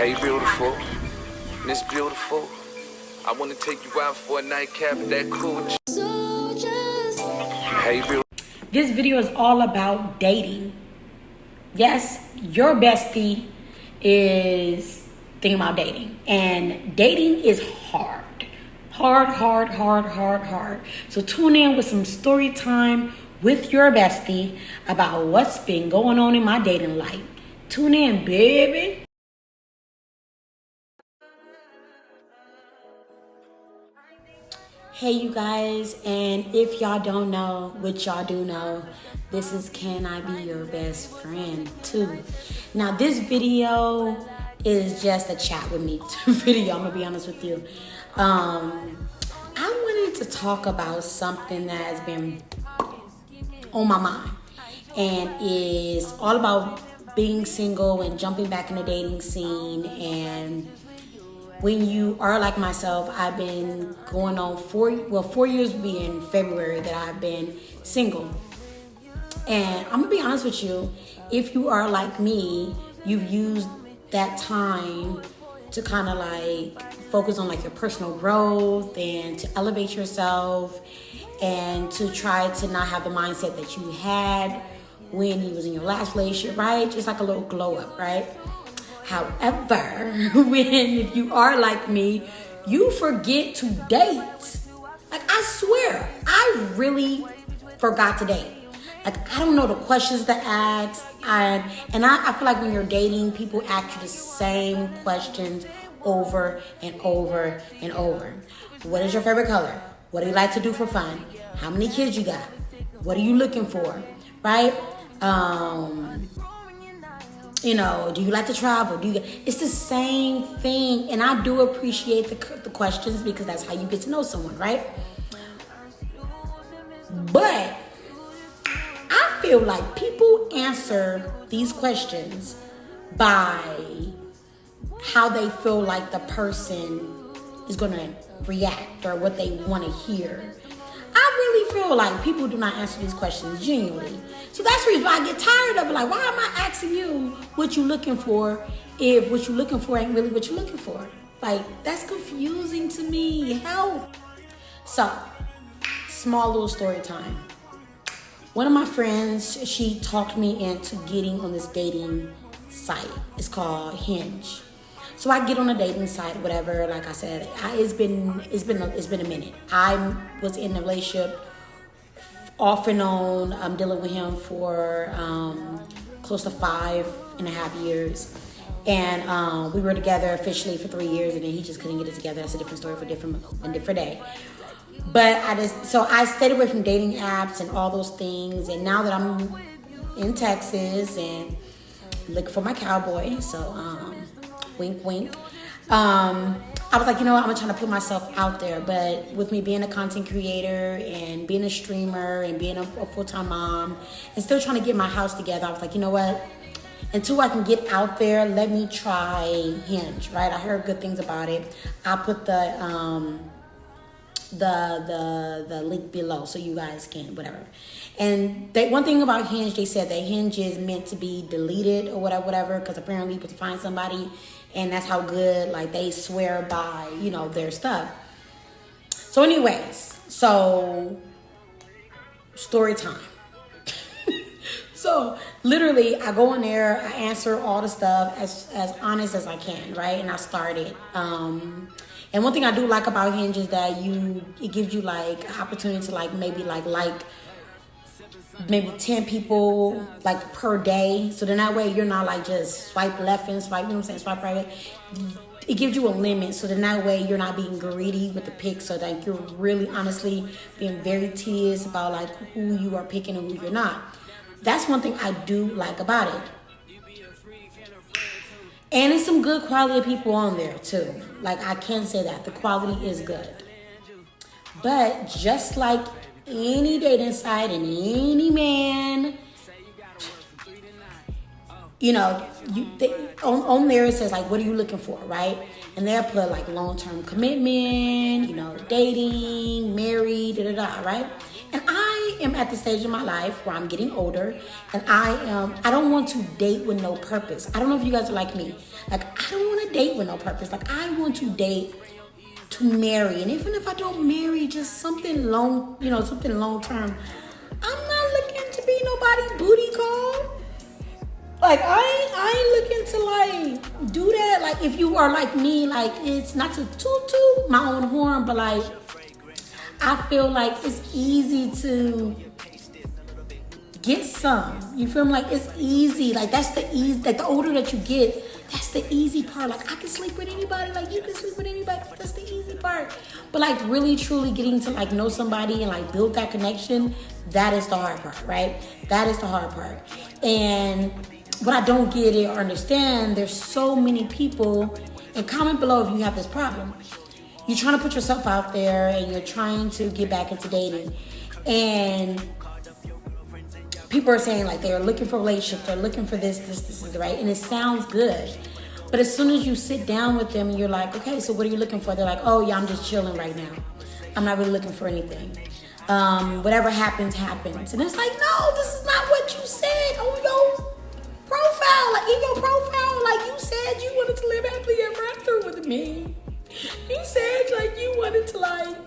Hey, beautiful. Miss Beautiful. I want to take you out for a nightcap at that cool. Hey, beautiful. This video is all about dating. Yes, your bestie is thinking about dating. And dating is hard. Hard. So tune in with some story time with your bestie about what's been going on in my dating life. Tune in, baby. Hey you guys, and if y'all don't know, which y'all do know, this is Can I Be Your Best Friend 2. Now this video is just a chat with me video, I'm gonna be honest with you. I wanted to talk about something that has been on my mind, and is all about being single and jumping back in the dating scene. And when you are like myself, I've been going on 4 years will be in February that I've been single. And I'm gonna be honest with you, if you are like me, you've used that time to kind of like focus on like your personal growth and to elevate yourself and to try to not have the mindset that you had when you was in your last relationship, right? Just like a little glow up, right? However, if you are like me, you forget to date. Like, I swear, I really forgot to date. Like, I don't know the questions to ask. I feel like when you're dating, people ask you the same questions over and over and over. What is your favorite color? What do you like to do for fun? How many kids you got? What are you looking for? Right? You know, do you like to travel? It's the same thing. And I do appreciate the questions because that's how you get to know someone, right? But I feel like people answer these questions by how they feel like the person is going to react or what they want to hear. I really feel like people do not answer these questions genuinely. So that's the reason why I get tired of it. Like, why am I asking you what you looking for if what you looking for ain't really what you looking for? Like, that's confusing to me. Help. So, small little story time. One of my friends, she talked me into getting on this dating site. It's called Hinge. So I get on a dating site, whatever. Like I said, it's been a minute. I was in a relationship off and on. I'm dealing with him for close to 5.5 years, and we were together officially for 3 years, and then he just couldn't get it together. That's a different story for a different day. But I stayed away from dating apps and all those things. And now that I'm in Texas and looking for my cowboy, so wink, wink. I was like, you know what, I'm trying to put myself out there. But with me being a content creator and being a streamer and being a full-time mom and still trying to get my house together, I was like, you know what, until I can get out there, let me try Hinge, right? I heard good things about it. I'll put the link below so you guys can whatever. And one thing about Hinge, they said that Hinge is meant to be deleted or whatever, because apparently you have to find somebody, and that's how good, like, they swear by, you know, their stuff. So anyways, story time. So literally I go in there, I answer all the stuff as honest as I can, right? And I started. And one thing I do like about Hinge is that it gives you like an opportunity to like maybe 10 people like per day. So then that way you're not like just swipe left and swipe, you know what I'm saying, swipe right. It gives you a limit, so then that way you're not being greedy with the picks. So like you're really honestly being very tedious about like who you are picking and who you're not. That's one thing I do like about it. And it's some good quality people on there too. Like, I can say that. The quality is good. But just like any dating site and any man, you know, on there it says like, what are you looking for, right? And they'll put like long-term commitment, you know, dating, married, right? And I I am at the stage in my life where I'm getting older, and I don't want to date with no purpose. I don't know if you guys are like me. Like, I don't want to date with no purpose. Like, I want to date to marry. And even if I don't marry, just something long, something long term. I'm not looking to be nobody's booty call. Like, I ain't looking to, like, do that. Like, if you are like me, like, it's not to toot my own horn, but, like, I feel like it's easy to get some. You feel me? Like, it's easy. Like, that's the easy. Like, the older that you get, that's the easy part. Like, I can sleep with anybody. Like, you can sleep with anybody. That's the easy part. But, like, really, truly getting to, like, know somebody and, like, build that connection, that is the hard part, right? That is the hard part. And what I don't get it or understand, there's so many people, and comment below if you have this problem. You're trying to put yourself out there and you're trying to get back into dating. And people are saying, like, they're looking for relationships, they're looking for this is right. And it sounds good. But as soon as you sit down with them and you're like, okay, so what are you looking for? They're like, oh yeah, I'm just chilling right now. I'm not really looking for anything. Whatever happens, happens. And it's like, no, this is not what you said on your profile. Like, in your profile, like, you said you wanted to live happily ever after with me. You said, like, you wanted to, like,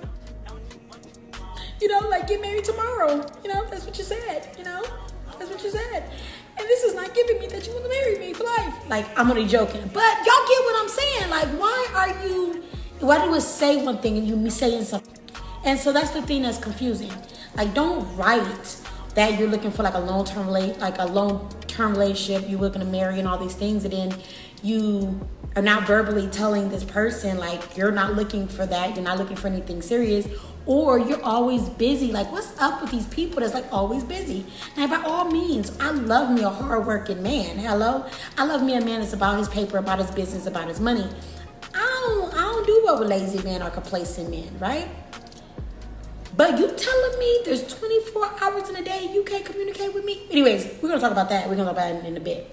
like, get married tomorrow. That's what you said, That's what you said. And this is not giving me that you want to marry me for life. Like, I'm only joking. But y'all get what I'm saying. Like, why do it say one thing and you me saying something? And so that's the thing that's confusing. Like, don't write that you're looking for, like, a long-term relationship, you're looking to marry and all these things, and then you are now verbally telling this person, like, you're not looking for that, you're not looking for anything serious, or you're always busy. Like, what's up with these people that's, like, always busy? Now, by all means, I love me a hard-working man. Hello? I love me a man that's about his paper, about his business, about his money. I don't do well with lazy men or complacent men, right? But you telling me there's 24 hours in a day you can't communicate with me? Anyways, we're going to talk about that. We're going to talk about it in a bit.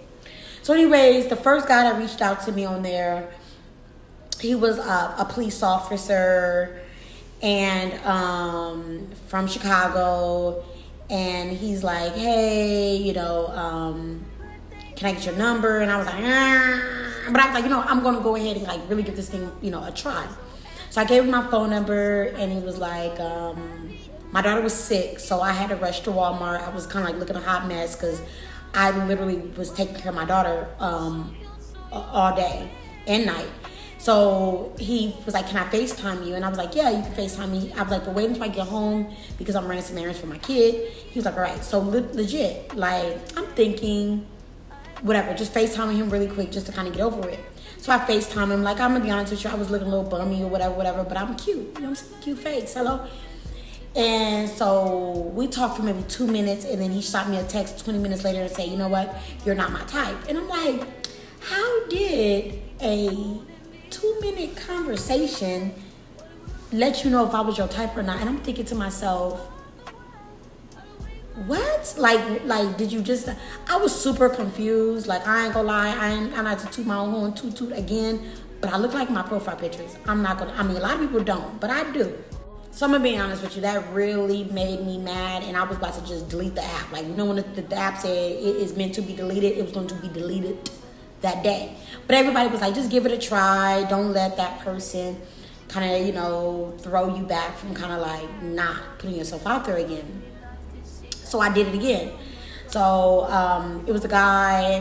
So anyways, the first guy that reached out to me on there, he was a police officer and from Chicago. And he's like, hey, can I get your number? And I was like, but I was like, I'm going to go ahead and, like, really give this thing, a try. So I gave him my phone number, and he was like, my daughter was sick, so I had to rush to Walmart. I was kind of, like, looking a hot mess because I literally was taking care of my daughter all day and night. So he was like, can I FaceTime you? And I was like, yeah, you can FaceTime me. I was like, but wait until I get home because I'm running some errands for my kid. He was like, all right. So legit, like, I'm thinking, whatever, just FaceTiming him really quick just to kind of get over it. So I FaceTime him. Like, I'm going to be honest with you, I was looking a little bummy or whatever, but I'm cute. I'm saying? Cute face. Hello? And so we talked for maybe 2 minutes, and then he shot me a text 20 minutes later and say, you know what? You're not my type. And I'm like, how did a 2-minute conversation let you know if I was your type or not? And I'm thinking to myself, what? Like, did you just? I was super confused. Like, I ain't gonna lie, I'm not to toot my own horn, toot again, but I look like my profile pictures. A lot of people don't, but I do. So I'm gonna be honest with you, that really made me mad, and I was about to just delete the app. Like, when the app said it is meant to be deleted, it was going to be deleted that day. But everybody was like, just give it a try. Don't let that person kind of, throw you back from kind of like not putting yourself out there again. So I did it again. So it was a guy,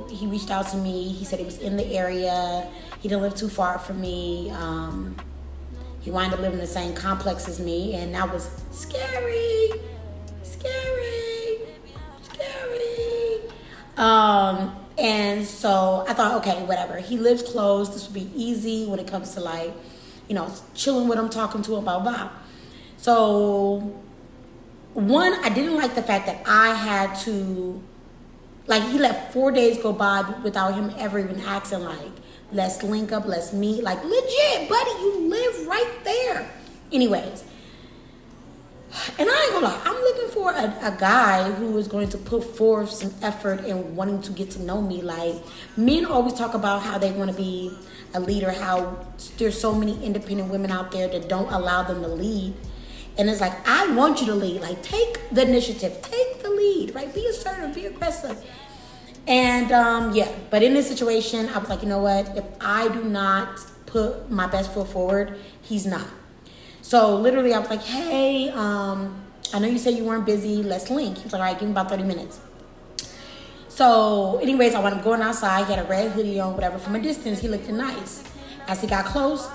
he reached out to me. He said he was in the area. He didn't live too far from me. He wound up living in the same complex as me, and that was scary. And so I thought, okay, whatever. He lives close. This would be easy when it comes to, like, chilling with him, talking to him, blah, blah. So one, I didn't like the fact that I had to, like, he let 4 days go by without him ever even asking, like, let's link up, let's meet. Like, legit, buddy, you live right there. Anyways, and I ain't gonna lie, I'm looking for a guy who is going to put forth some effort in wanting to get to know me. Like, men always talk about how they want to be a leader, how there's so many independent women out there that don't allow them to lead. And it's like, I want you to lead. Like, take the initiative, take the lead, right? Be assertive, be aggressive. And yeah, but in this situation, I was like, you know what? If I do not put my best foot forward, he's not. So literally, I was like, hey, I know you said you weren't busy. Let's link. He was like, all right, give me about 30 minutes. So anyways, I went going outside. He had a red hoodie on, whatever. From a distance, he looked nice. As he got close,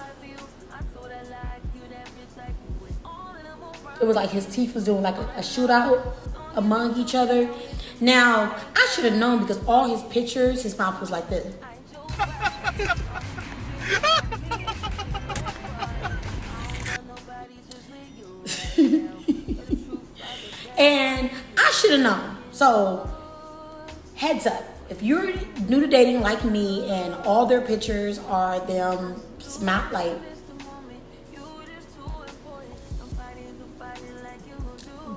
it was like his teeth was doing like a shootout among each other. Now, I should have known because all his pictures, his mouth was like this. And I should have known. So, heads up. If you're new to dating like me and all their pictures are them smart like,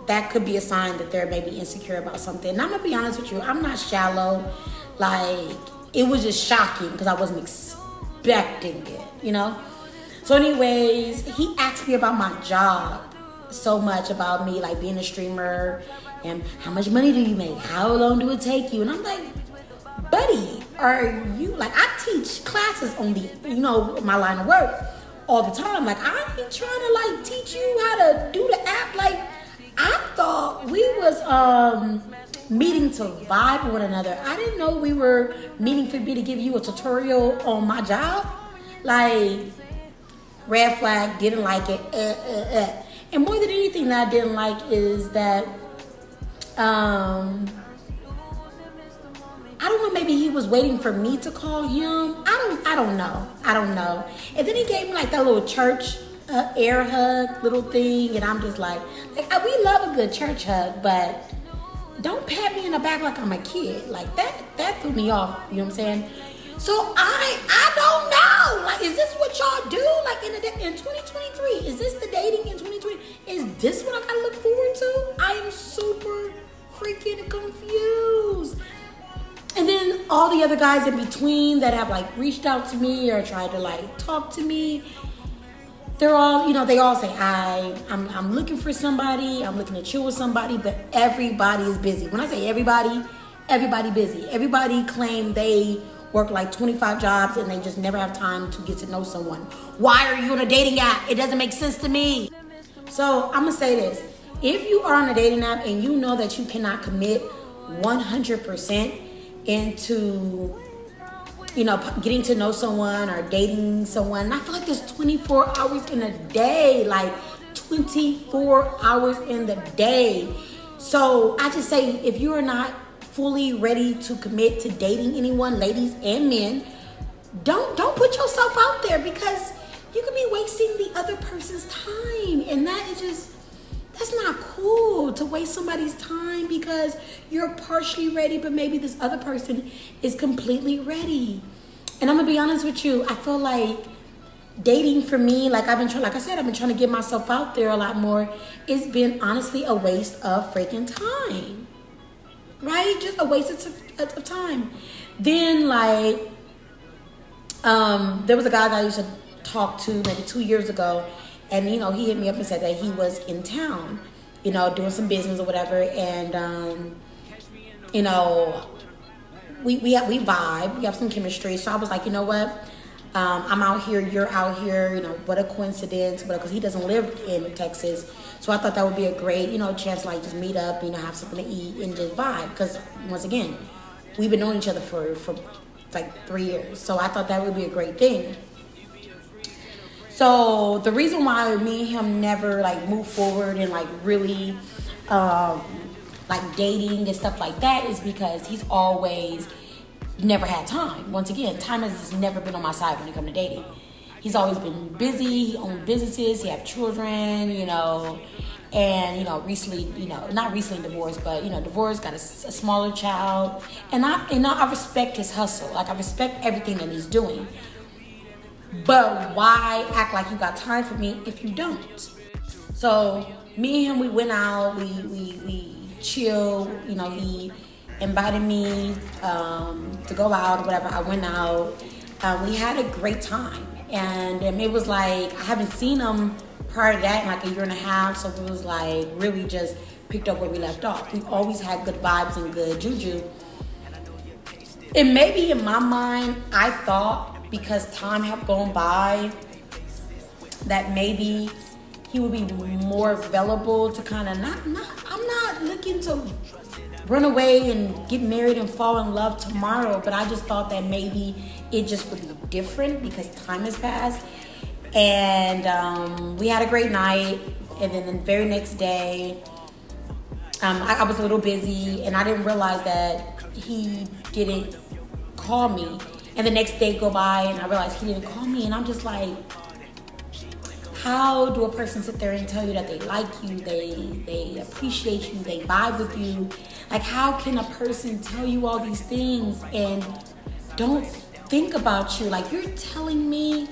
that could be a sign that they're maybe insecure about something. And I'm gonna be honest with you, I'm not shallow. Like, it was just shocking because I wasn't expecting it, you know? So anyways, he asked me about my job, so much about me, like being a streamer and how much money do you make? How long do it take you? And I'm like, buddy, are you, like, I teach classes on the, you know, my line of work all the time. Like, I ain't trying to like teach you how to do the app. Like, I thought we was meeting to vibe with one another. I didn't know we were meeting for me to give you a tutorial on my job. Like, red flag, didn't like it. And more than anything that I didn't like is that I don't know, maybe he was waiting for me to call him. I don't know. And then he gave me like that little church air hug little thing, and I'm just like we love a good church hug, but don't pat me in the back like I'm a kid. Like that threw me off, you know what I'm saying? So I don't know. Like, is this what y'all do? Like in 2023, is this the dating in 2020? Is this what I gotta look forward to? I am super freaking confused. And then all the other guys in between that have like reached out to me or tried to like talk to me, they're all, you know, they all say, I'm looking for somebody, I'm looking to chill with somebody, but everybody is busy. When I say everybody busy. Everybody claim they work like 25 jobs and they just never have time to get to know someone. Why are you on a dating app? It doesn't make sense to me. So I'm gonna say this. If you are on a dating app and you know that you cannot commit 100% into, you know, getting to know someone or dating someone, and I feel like there's 24 hours in a day, like 24 hours in the day. So I just say, if you are not fully ready to commit to dating anyone, ladies and men, don't put yourself out there, because you could be wasting the other person's time, and that is just, that's not cool to waste somebody's time because you're partially ready, but maybe this other person is completely ready. And I'm gonna be honest with you, I feel like dating for me, like I've been trying to get myself out there a lot more. It's been honestly a waste of freaking time, right? Just a waste of time. Then like, there was a guy that I used to talk to maybe 2 years ago, and you know, he hit me up and said that he was in town, you know, doing some business or whatever, and you know, we vibe, we have some chemistry. So I was like, you know what, I'm out here, you're out here, you know, what a coincidence, because he doesn't live in Texas. So I thought that would be a great, you know, chance to like just meet up, you know, have something to eat and just vibe, because once again, we've been knowing each other for like 3 years. So I thought that would be a great thing. So the reason why me and him never like move forward and like really like dating and stuff like that is because he's always never had time. Once again, time has never been on my side when it comes to dating. He's always been busy, he owns businesses, he have children, you know, and, you know, recently, you know, not recently divorced, but, you know, divorced, got a smaller child. And I respect his hustle. Like, I respect everything that he's doing. But why act like you got time for me if you don't? So me and him, we went out, we chill, you know, he invited me to go out or whatever. I went out, we had a great time. And it was like, I haven't seen him prior to that, in like a year and a half, so it was like really just picked up where we left off. We've always had good vibes and good juju. And maybe in my mind, I thought because time had gone by that maybe he would be more available to kind of I'm not looking to run away and get married and fall in love tomorrow, but I just thought that maybe it just would be different because time has passed. And we had a great night, and then the very next day, I was a little busy, and I didn't realize that he didn't call me. And the next day go by, and I realized he didn't call me, and I'm just like, how do a person sit there and tell you that they like you, they appreciate you, they vibe with you? Like, how can a person tell you all these things and don't think about you? Like, you're telling me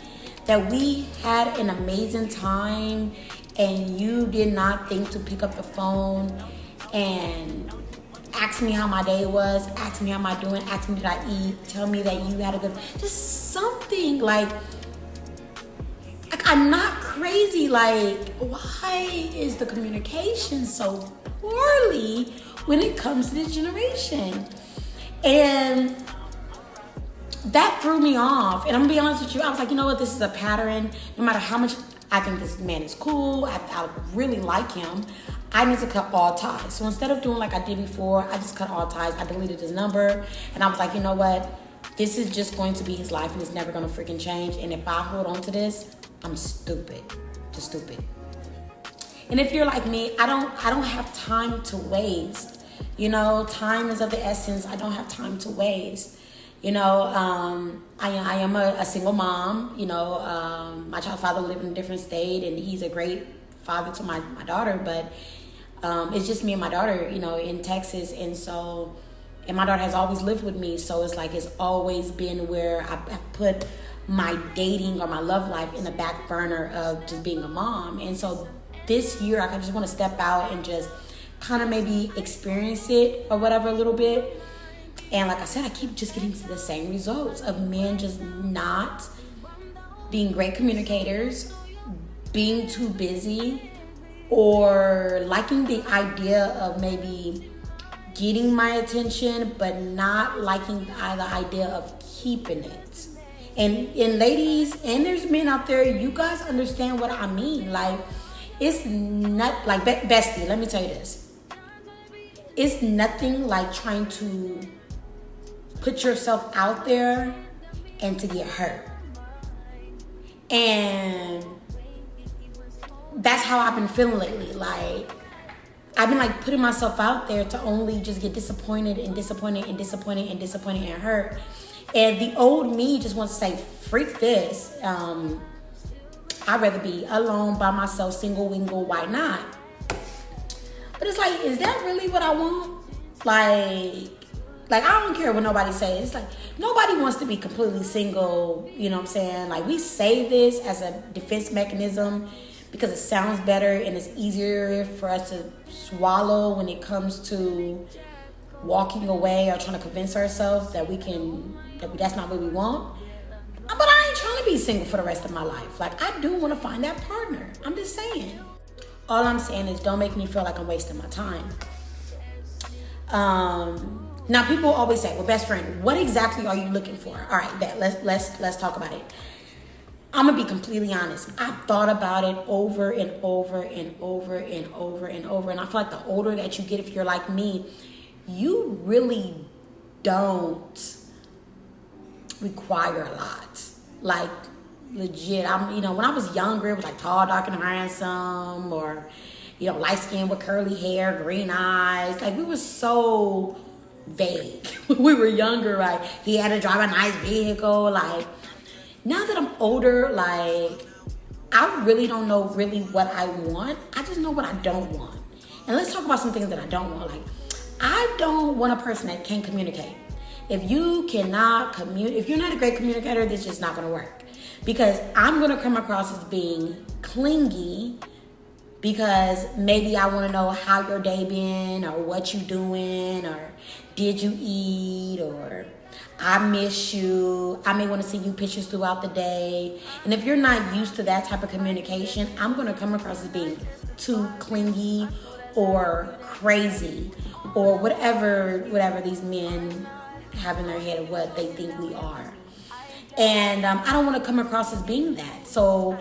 that we had an amazing time and you did not think to pick up the phone and ask me how my day was, ask me how am I doing, ask me did I eat, tell me that you had a good, just something like I'm not crazy. Like, why is the communication so poorly when it comes to this generation? And that threw me off. And I'm gonna be honest with you, I was like, you know what, this is a pattern. No matter how much I think this man is cool, I really like him, I need to cut all ties. So instead of doing like I did before, I just cut all ties. I deleted his number, and I was like, you know what, this is just going to be his life and it's never gonna freaking change. And if I hold on to this, I'm stupid, just stupid. And if you're like me, I don't have time to waste. You know, time is of the essence. I don't have time to waste. You know, I am a single mom. You know, my child's father lived in a different state, and he's a great father to my daughter. But it's just me and my daughter, you know, in Texas. And my daughter has always lived with me. So it's like it's always been where I put my dating or my love life in the back burner of just being a mom. And so this year I just want to step out and just kind of maybe experience it or whatever a little bit. And like I said, I keep just getting to the same results of men just not being great communicators, being too busy, or liking the idea of maybe getting my attention but not liking the idea of keeping it. And ladies, and there's men out there, you guys understand what I mean. Like, it's not like bestie, let me tell you this. It's nothing like trying to put yourself out there and to get hurt. And that's how I've been feeling lately. Like, I've been like putting myself out there to only just get disappointed and hurt. And the old me just wants to say, freak this. I'd rather be alone by myself, single wingle, why not? But it's like, is that really what I want? Like I don't care what nobody says. It's like, nobody wants to be completely single, you know what I'm saying? Like, we say this as a defense mechanism because it sounds better and it's easier for us to swallow when it comes to walking away or trying to convince ourselves that that's not what we want. But I ain't trying to be single for the rest of my life. Like, I do want to find that partner. I'm just saying. All I'm saying is don't make me feel like I'm wasting my time. Now people always say, well, best friend, what exactly are you looking for? All right, let's talk about it. I'm gonna be completely honest. I've thought about it over and over and over and over and over. And I feel like the older that you get, if you're like me, you really don't require a lot. Like, legit, when I was younger, it was like tall, dark, and handsome, or, light skin with curly hair, green eyes. Like, we were so vague. We were younger, right? He had to drive a nice vehicle. Like, now that I'm older, like, I really don't know really what I want. I just know what I don't want. And let's talk about some things that I don't want. Like, I don't want a person that can't communicate. If you cannot communicate, if you're not a great communicator, this is just not gonna work. Because I'm gonna come across as being clingy because maybe I wanna know how your day been, or what you doing, or did you eat, or I miss you. I may want to see you pictures throughout the day. And if you're not used to that type of communication, I'm going to come across as being too clingy or crazy or whatever these men have in their head of what they think we are. And I don't want to come across as being that. So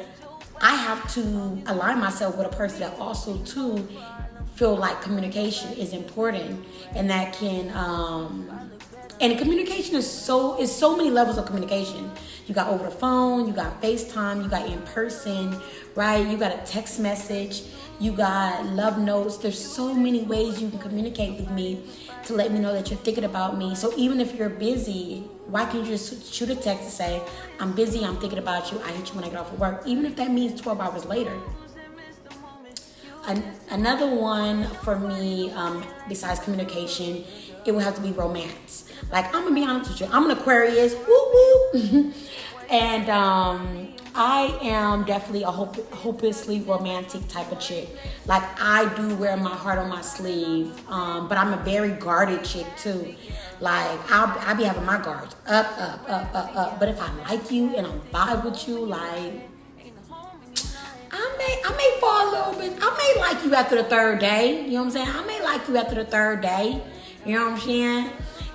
I have to align myself with a person that also too feel like communication is important, and that can and communication is so many levels of communication. You got over the phone, you got FaceTime, you got in person, right? You got a text message, you got love notes. There's so many ways you can communicate with me to let me know that you're thinking about me. So even if you're busy, why can't you just shoot a text and say, I'm busy, I'm thinking about you, I hit you when I get off of work, even if that means 12 hours later. Another one for me, besides communication, it would have to be romance. Like, I'm gonna be honest with you, I'm an Aquarius, woo woo, and I am definitely a hopelessly romantic type of chick. Like, I do wear my heart on my sleeve, but I'm a very guarded chick too. Like, I'll be having my guards up. But if I like you and I'm vibe with you, like, I may fall a little bit. I may like you after the third day. You know what I'm saying? I may like you after the third day. You know what I'm saying?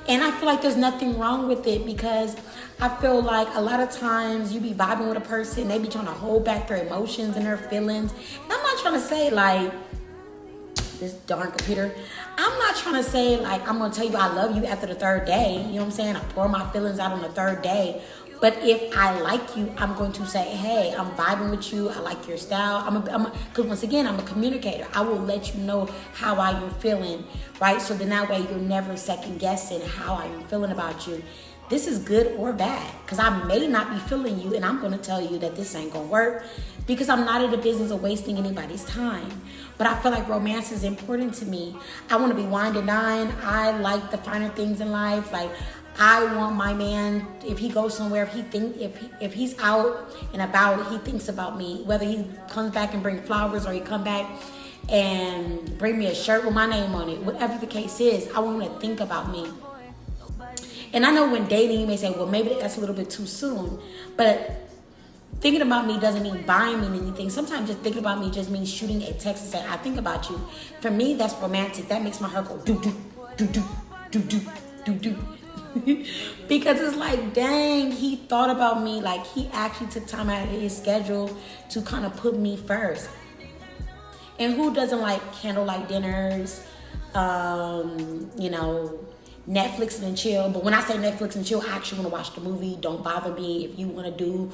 And I feel like there's nothing wrong with it, because I feel like a lot of times you be vibing with a person, they be trying to hold back their emotions and their feelings. And I'm not trying to say, like, this darn computer, I'm not trying to say, like, I'm going to tell you I love you after the third day. You know what I'm saying? I pour my feelings out on the third day. But if I like you, I'm going to say, hey, I'm vibing with you. I like your style. Because once again, I'm a communicator. I will let you know how I am feeling, right? So then that way you're never second guessing how I am feeling about you. This is good or bad, because I may not be feeling you, and I'm going to tell you that this ain't going to work, because I'm not in the business of wasting anybody's time. But I feel like romance is important to me. I want to be wined and dined. I like the finer things in life. Like, I want my man, if he goes somewhere, if he's out and about, he thinks about me. Whether he comes back and bring flowers, or he come back and bring me a shirt with my name on it, whatever the case is, I want him to think about me. And I know when dating, you may say, well, maybe that's a little bit too soon. But thinking about me doesn't mean buying me anything. Sometimes just thinking about me just means shooting a text and saying, I think about you. For me, that's romantic. That makes my heart go do-do, do-do, do-do, do-do. Because it's like, dang, he thought about me. Like, he actually took time out of his schedule to kind of put me first. And who doesn't like candlelight dinners, you know, Netflix and chill? But when I say Netflix and chill, I actually want to watch the movie. Don't bother me. If you want to do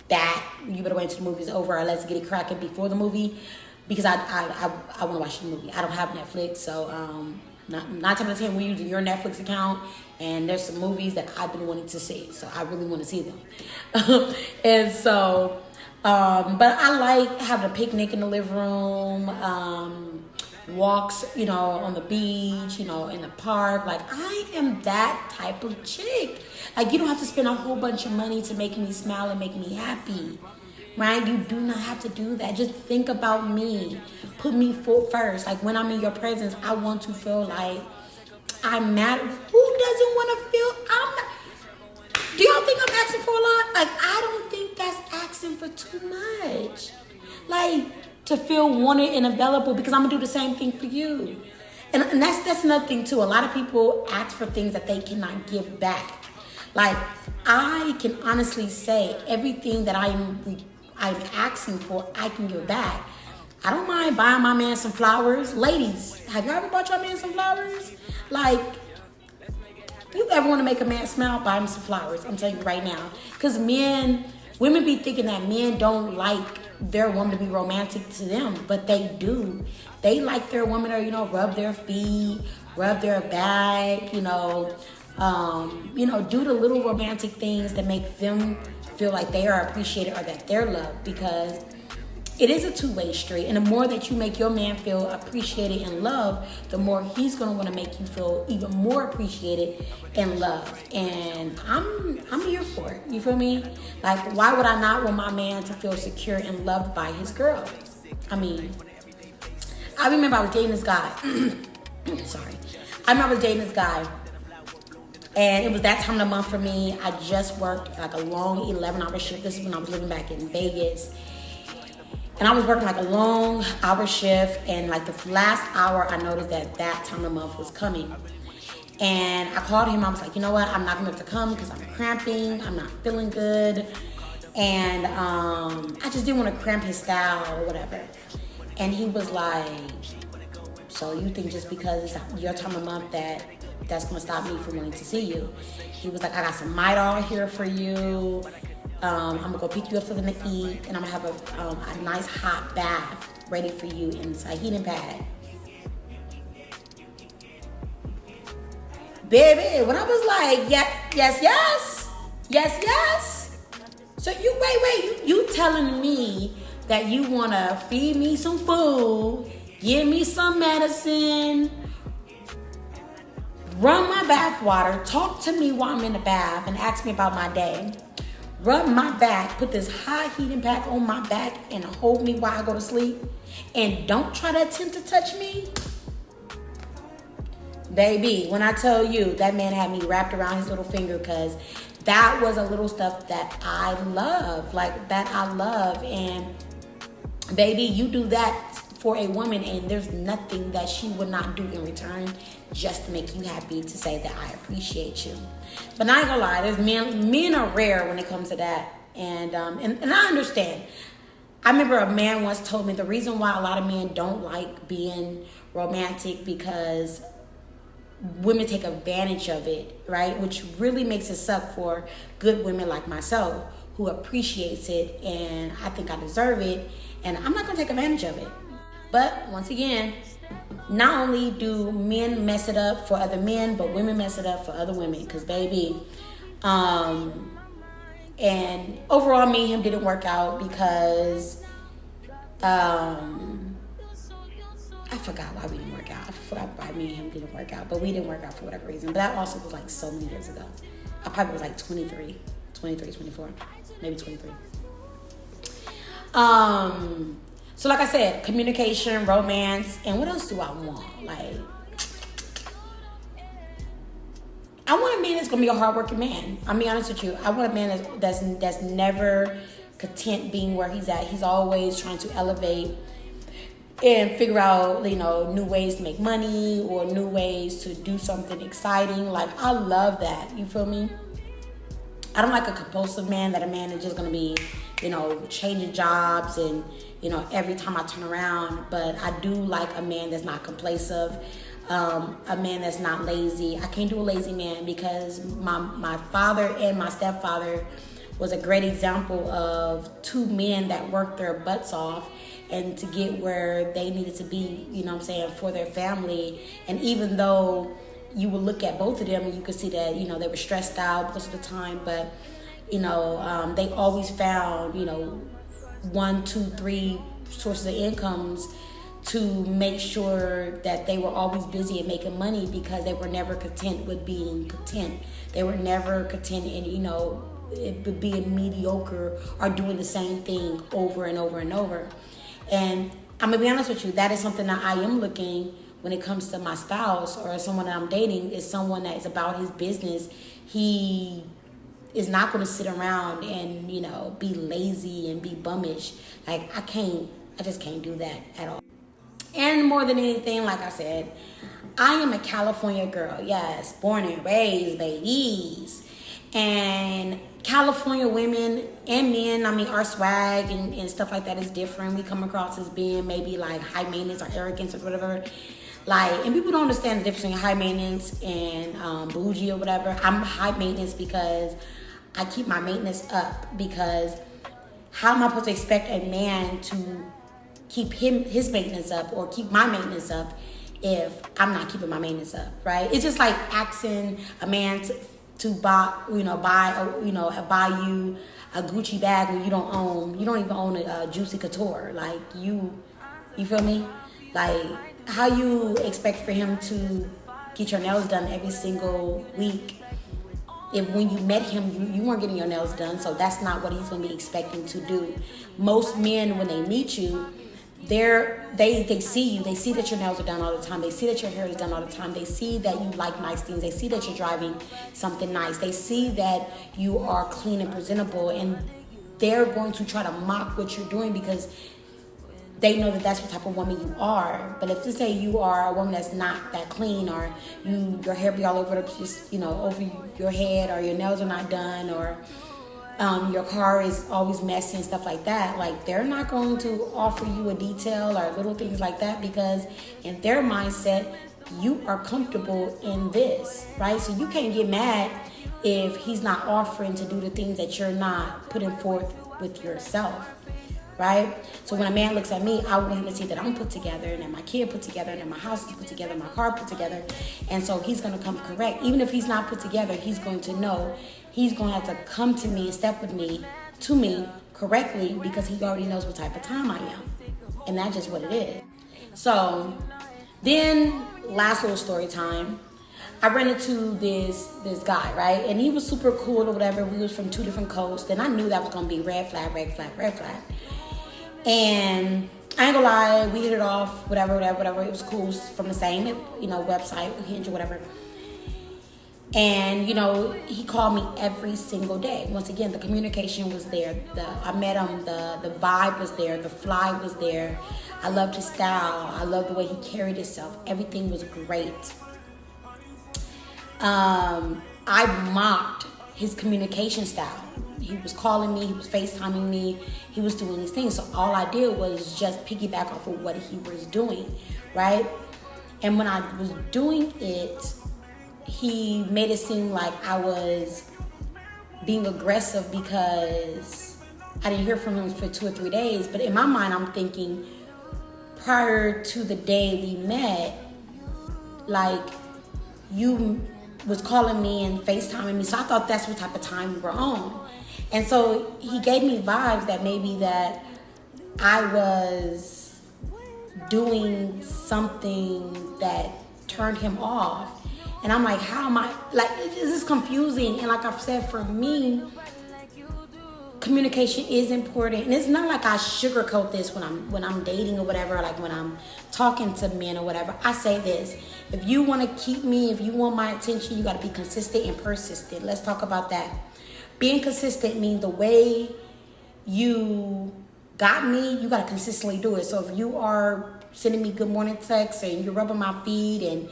that, you better wait till the movie's over, or let's get it cracking before the movie, because I want to watch the movie. I don't have Netflix, so not time to 10 we're using your Netflix account, and there's some movies that I've been wanting to see, so I really want to see them. And so, but I like having a picnic in the living room, walks, you know, on the beach, you know, in the park. Like, I am that type of chick. Like, you don't have to spend a whole bunch of money to make me smile and make me happy, right? You do not have to do that. Just think about me. Put me first. Like, when I'm in your presence, I want to feel like I'm mad. Who doesn't want to feel do y'all think I'm asking for a lot? Like, I don't think that's asking for too much. Like, to feel wanted and available, because I'm gonna do the same thing for you. And that's another thing too. A lot of people ask for things that they cannot give back. Like, I can honestly say everything that I'm asking for, I can give back. I don't mind buying my man some flowers. Ladies, have you ever bought your man some flowers? Like, you ever want to make a man smile, buy him some flowers. I'm telling you right now. Because women be thinking that men don't like their woman to be romantic to them, but they do. They like their woman to, you know, rub their feet, rub their back, you know, do the little romantic things that make them feel like they are appreciated or that they're loved, because it is a two-way street. And the more that you make your man feel appreciated and loved, the more he's going to want to make you feel even more appreciated and loved. And I'm here for it. You feel me? Like, why would I not want my man to feel secure and loved by his girl? I mean, I remember I was dating this guy. Sorry. I remember I was dating this guy. And it was that time of the month for me. I just worked like a long 11-hour shift. This is when I was living back in Vegas. And I was working like a long hour shift. And like the last hour, I noticed that time of the month was coming. And I called him. I was like, you know what? I'm not going to have to come because I'm cramping. I'm not feeling good. And I just didn't want to cramp his style or whatever. And he was like, so you think just because it's your time of month that's going to stop me from wanting to see you? He was like, I got some Midol here for you. I'm going to go pick you up something to eat. And I'm going to have a nice hot bath ready for you in a heating pad. Baby, when I was like, yes. So you telling me that you want to feed me some food, give me some medicine, run my bath water, talk to me while I'm in the bath and ask me about my day, rub my back, put this hot heating pack on my back and hold me while I go to sleep, and don't try to attempt to touch me? Baby, when I tell you, that man had me wrapped around his little finger, because that was a little stuff that I love. And baby, you do that for a woman, and there's nothing that she would not do in return just to make you happy, to say that I appreciate you. But I ain't gonna lie, there's men are rare when it comes to that. And I understand. I remember a man once told me the reason why a lot of men don't like being romantic, because women take advantage of it, right? Which really makes it suck for good women like myself, who appreciates it, and I think I deserve it, and I'm not gonna take advantage of it. But once again, not only do men mess it up for other men, but women mess it up for other women. Because baby, and overall, me and him didn't work out because I forgot why we didn't work out. I forgot why me and him didn't work out. But we didn't work out for whatever reason. But that also was like so many years ago. I probably was like 23, 24, maybe 23. So like I said, communication, romance, and what else do I want? Like, I want a man that's gonna be a hardworking man. I'll be honest with you. I want a man that's never content being where he's at. He's always trying to elevate and figure out, new ways to make money or new ways to do something exciting. Like, I love that. You feel me? I don't like a compulsive man, that a man is just going to be, changing jobs and, every time I turn around. But I do like a man that's not complacent, a man that's not lazy. I can't do a lazy man, because my father and my stepfather was a great example of two men that worked their butts off and to get where they needed to be, for their family. And even though you would look at both of them and you could see that, they were stressed out most of the time, but, they always found, 1, 2, 3 sources of incomes to make sure that they were always busy and making money, because they were never content with being content. They were never content in, being mediocre or doing the same thing over and over and over. And I'm gonna be honest with you, that is something that I am looking when it comes to my spouse or someone that I'm dating, is someone that is about his business. He is not gonna sit around and, be lazy and be bummish. Like, I just can't do that at all. And more than anything, like I said, I am a California girl. Yes, born and raised, babies. And California women and men, our swag and stuff like that is different. We come across as being maybe like high maintenance or arrogance or whatever. And people don't understand the difference between high maintenance and bougie or whatever. I'm high maintenance because I keep my maintenance up, because how am I supposed to expect a man to keep his maintenance up or keep my maintenance up if I'm not keeping my maintenance up, right? It's just like asking a man to buy you a Gucci bag when you don't even own a Juicy Couture. Like, you feel me? Like, how you expect for him to get your nails done every single week if when you met him, you weren't getting your nails done? So that's not what he's going to be expecting to do. Most men, when they meet you, they see you. They see that your nails are done all the time. They see that your hair is done all the time. They see that you like nice things. They see that you're driving something nice. They see that you are clean and presentable, and they're going to try to mock what you're doing because they know that that's what type of woman you are. But if you say you are a woman that's not that clean, or your hair be all over over your head, or your nails are not done, or your car is always messy and stuff like that, like, they're not going to offer you a detail or little things like that, because in their mindset, you are comfortable in this, right? So you can't get mad if he's not offering to do the things that you're not putting forth with yourself, right? So when a man looks at me, I want him to see that I'm put together, and that my kid put together, and that my house is put together, my car put together. And so he's going to come correct. Even if he's not put together, he's going to know he's going to have to come to me and step with me, to me correctly, because he already knows what type of time I am. And that's just what it is. So then, last little story time. I ran into this guy, right? And he was super cool or whatever. We was from 2 different coasts. And I knew that was going to be red flag, red flag, red flag. And I ain't gonna lie, we hit it off, whatever. It was cool, from the same, website, Hinge or whatever. And, he called me every single day. Once again, the communication was there. I met him, the vibe was there, the fly was there. I loved his style. I loved the way he carried himself. Everything was great. I mocked his communication style. He was calling me, he was FaceTiming me, he was doing these things. So all I did was just piggyback off of what he was doing, right? And when I was doing it, he made it seem like I was being aggressive because I didn't hear from him for 2 or 3 days. But in my mind, I'm thinking, prior to the day we met, like, you was calling me and FaceTiming me. So I thought that's what type of time we were on. And so he gave me vibes that maybe that I was doing something that turned him off. And I'm like, how am I, like, this is confusing. And like I've said, for me, communication is important. And it's not like I sugarcoat this when I'm dating or whatever, like when I'm talking to men or whatever. I say this: if you want to keep me, if you want my attention, you got to be consistent and persistent. Let's talk about that. Being consistent means the way you got me, you got to consistently do it. So if you are sending me good morning texts, and you're rubbing my feet, and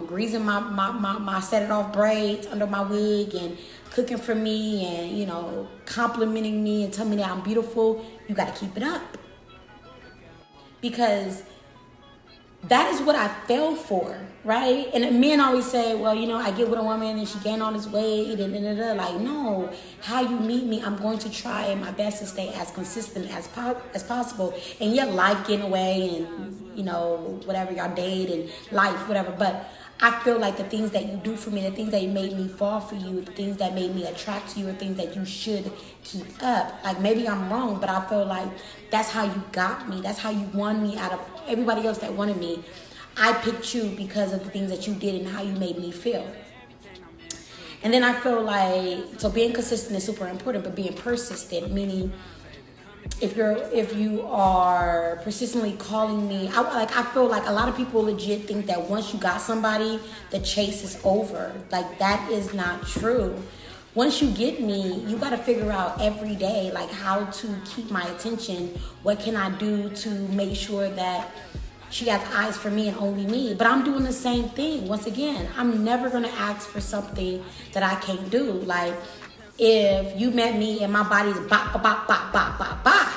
greasing my set it off braids under my wig, and cooking for me, and complimenting me and telling me that I'm beautiful, you got to keep it up, because that is what I fell for, right? And men always say, well, I get with a woman and she gained all this weight, and like, no, how you meet me, I'm going to try my best to stay as consistent as possible. And yeah, life getting away, and whatever, y'all date and life, whatever. But I feel like the things that you do for me, the things that made me fall for you, the things that made me attract to you, are things that you should keep up. Like, maybe I'm wrong, but I feel like that's how you got me. That's how you won me out of everybody else that wanted me. I picked you because of the things that you did and how you made me feel. And then I feel like, so being consistent is super important, but being persistent, meaning if you are persistently calling me, I feel like a lot of people legit think that once you got somebody, the chase is over. Like, that is not true. Once you get me, you got to figure out every day, like, how to keep my attention. What can I do to make sure that she has eyes for me and only me? But I'm doing the same thing. Once again, I'm never going to ask for something that I can't do. Like, if you met me and my body's bop, bop, bop, bop, bop, bop, bop,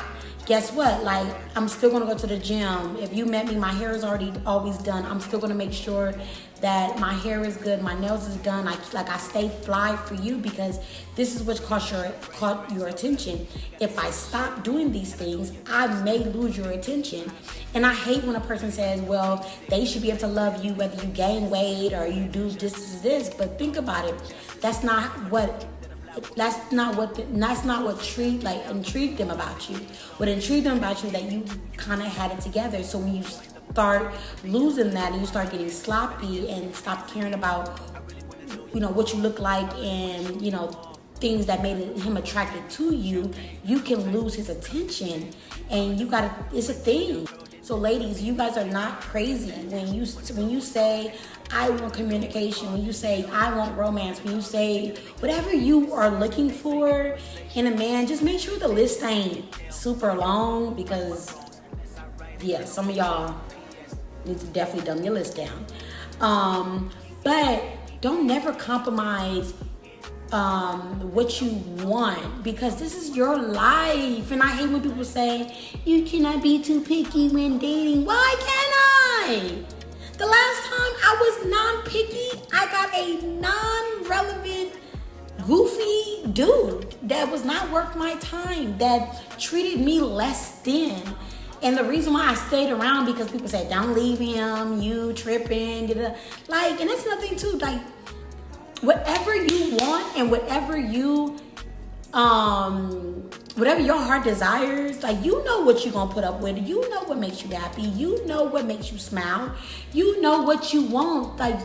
guess what? Like, I'm still going to go to the gym. If you met me, my hair is always done. I'm still going to make sure that my hair is good, my nails is done. I stay fly for you, because this is what caught your attention. If I stop doing these things, I may lose your attention. And I hate when a person says, well, they should be able to love you whether you gain weight or you do this. But think about it. That's not what intrigued them about you. What intrigued them about you, that you kind of had it together. So when you start losing that, and you start getting sloppy and stop caring about, what you look like, and, things that made him attracted to you, you can lose his attention, and it's a thing. So ladies, you guys are not crazy when you say I want communication, when you say I want romance, when you say whatever you are looking for in a man, just make sure the list ain't super long, because yeah, some of y'all need to definitely dumb your list down. But don't never compromise what you want, because this is your life. And I hate when people say you cannot be too picky when dating. Why can't I? The last time I was non-picky, I got a non-relevant, goofy dude that was not worth my time, that treated me less than. And the reason why I stayed around, because people said, don't leave him, you tripping, like, and that's another thing too, like, whatever you want and whatever you, whatever your heart desires, like, you know what you're gonna put up with, you know what makes you happy, you know what makes you smile, you know what you want. Like,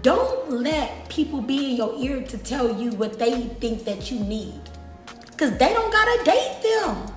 don't let people be in your ear to tell you what they think that you need, because they don't gotta date them.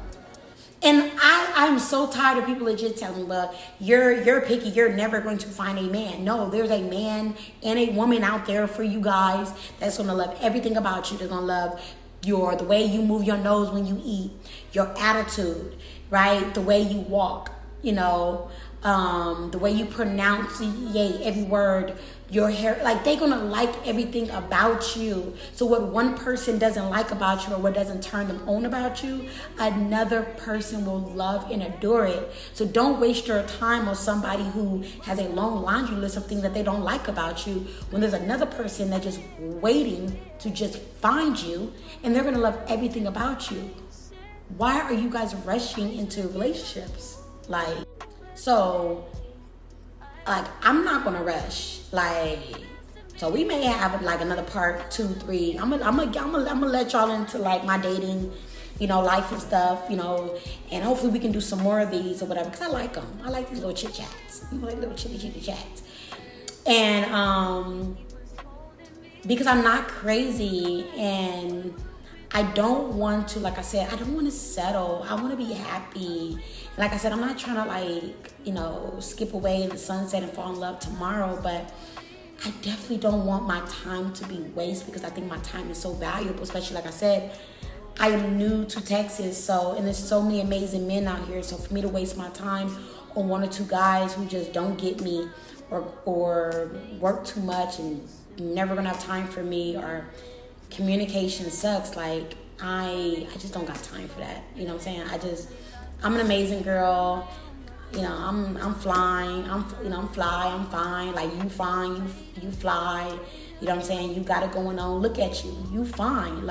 And I'm so tired of people legit telling me, well, you're picky, you're never going to find a man. No, there's a man and a woman out there for you guys that's gonna love everything about you. They're gonna love the way you move your nose when you eat, your attitude, right? The way you walk, the way you pronounce every word, your hair, like, they're gonna like everything about you. So what one person doesn't like about you, or what doesn't turn them on about you, another person will love and adore it. So don't waste your time on somebody who has a long laundry list of things that they don't like about you, when there's another person that's just waiting to just find you, and they're gonna love everything about you. Why are you guys rushing into relationships? I'm not gonna rush. So we may have another part 2, 3. I'm gonna let y'all into my dating, life and stuff, and hopefully we can do some more of these or whatever, because I like them. I like these little chit chats, like little chitty chats, and because I'm not crazy, and I don't want to, like I said, I don't want to settle. I want to be happy. Like I said, I'm not trying to skip away in the sunset and fall in love tomorrow, but I definitely don't want my time to be wasted, because I think my time is so valuable, especially, like I said, I am new to Texas, and there's so many amazing men out here. So for me to waste my time on 1 or 2 guys who just don't get me, or work too much and never gonna have time for me, or communication sucks, I just don't got time for that. You know what I'm saying? I'm an amazing girl. I'm flying. I'm fly. I'm fine. Like, you fine. You fly. You know what I'm saying? You got it going on. Look at you. You fine.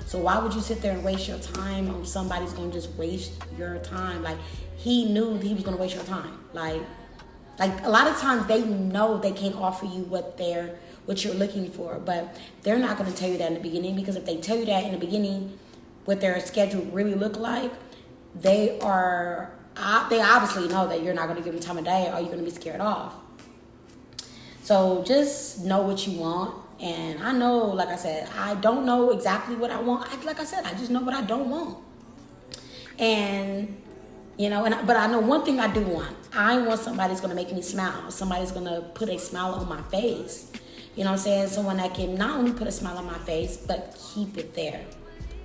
So why would you sit there and waste your time on somebody's gonna just waste your time? He knew he was gonna waste your time. Like a lot of times they know they can't offer you what you're looking for, but they're not going to tell you that in the beginning, because if they tell you that in the beginning, what their schedule really look like, they obviously know that you're not going to give them time of day, or you're going to be scared off. So just know what you want. And I know, like I said, I don't know exactly what I want. Like I said, I just know what I don't want. And but I know one thing I do want. I want somebody that's going to make me smile. Somebody's going to put a smile on my face. You know what I'm saying? Someone that can not only put a smile on my face, but keep it there,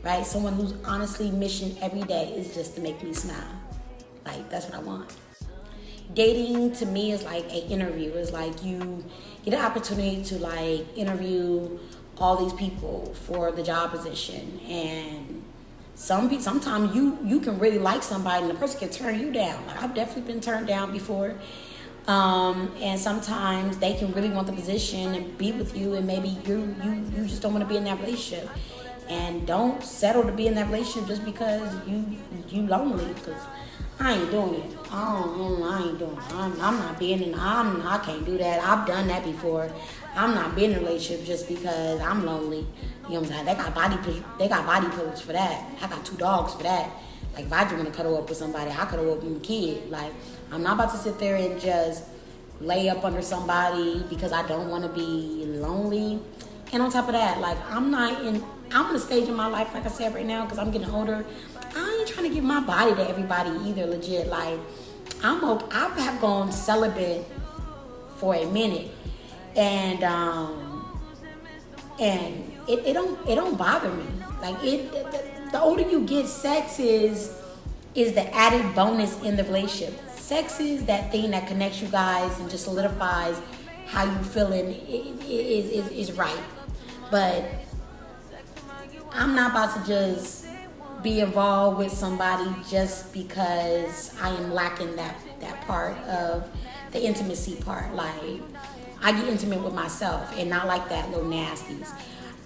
right? Someone whose honestly mission every day is just to make me smile. That's what I want. Dating to me is like an interview. It's like you get an opportunity to interview all these people for the job position, and sometimes you can really like somebody and the person can turn you down. I've definitely been turned down before. And sometimes they can really want the position and be with you, and maybe you just don't want to be in that relationship. And don't settle to be in that relationship just because you lonely, because I ain't doing it. I ain't doing it. I'm not being in. I can't do that. I've done that before. I'm not being in a relationship just because I'm lonely. You know what I'm saying? They got body pillows for that. I got 2 dogs for that. If I just want to cuddle up with somebody, I cuddle up with a kid. I'm not about to sit there and just lay up under somebody because I don't want to be lonely. And on top of that, I'm not I'm in a stage in my life, like I said, right now, because I'm getting older. I ain't trying to give my body to everybody either, legit. Like, I'm okay. I have gone celibate for a minute, and it don't bother me. Like, the older you get, sex is the added bonus in the relationship. Sex is that thing that connects you guys and just solidifies how you feeling is right. But I'm not about to just be involved with somebody just because I am lacking that part of the intimacy part. Like, I get intimate with myself and not like that little nasties.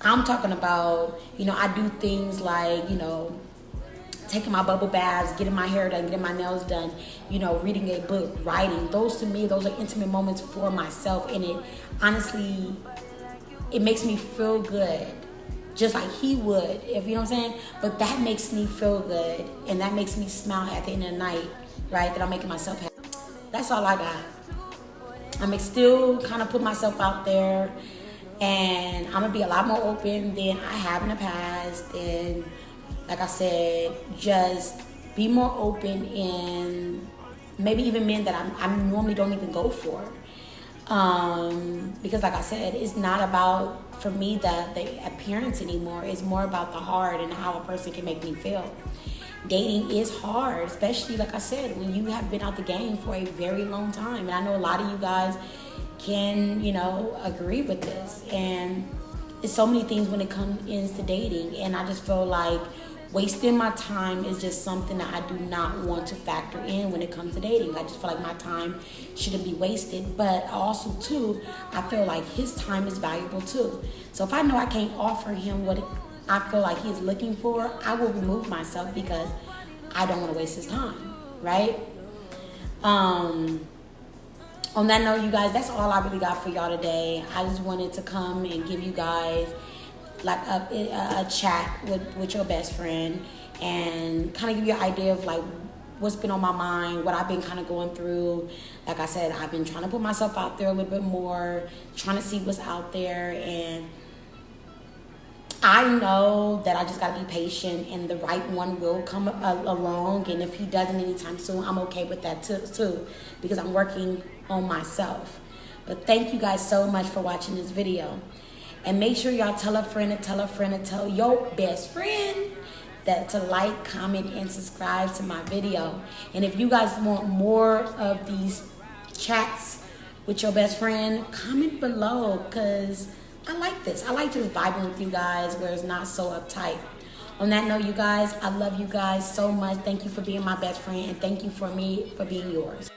I'm talking about, I do things like, taking my bubble baths, getting my hair done, getting my nails done, reading a book, writing. Those to me, those are intimate moments for myself. And it honestly, it makes me feel good. Just like he would, if you know what I'm saying? But that makes me feel good. And that makes me smile at the end of the night, right? That I'm making myself happy. That's all I got. I'm still kind of put myself out there. And I'm going to be a lot more open than I have in the past. And like I said, just be more open in maybe even men that I normally don't even go for. Because like I said, it's not about, for me, the appearance anymore. It's more about the heart and how a person can make me feel. Dating is hard, especially, like I said, when you have been out the game for a very long time. And I know a lot of you guys can, agree with this. And it's so many things when it comes to dating. And I just feel like wasting my time is just something that I do not want to factor in when it comes to dating. I just feel like my time shouldn't be wasted. But also, too, I feel like his time is valuable, too. So if I know I can't offer him what I feel like he's looking for, I will remove myself because I don't want to waste his time, right? On that note, you guys, that's all I really got for y'all today. I just wanted to come and give you guys like a chat with your best friend and kind of give you an idea of like what's been on my mind, what I've been kind of going through. Like I said, I've been trying to put myself out there a little bit more, trying to see what's out there. And I know that I just got to be patient and the right one will come along. And if he doesn't anytime soon, I'm okay with that too, because I'm working on myself. But thank you guys so much for watching this video. And make sure y'all tell a friend to tell a friend to tell your best friend that to like, comment, and subscribe to my video. And if you guys want more of these chats with your best friend, comment below, because I like this. I like just vibing with you guys where it's not so uptight. On that note, you guys, I love you guys so much. Thank you for being my best friend, and thank you for me for being yours.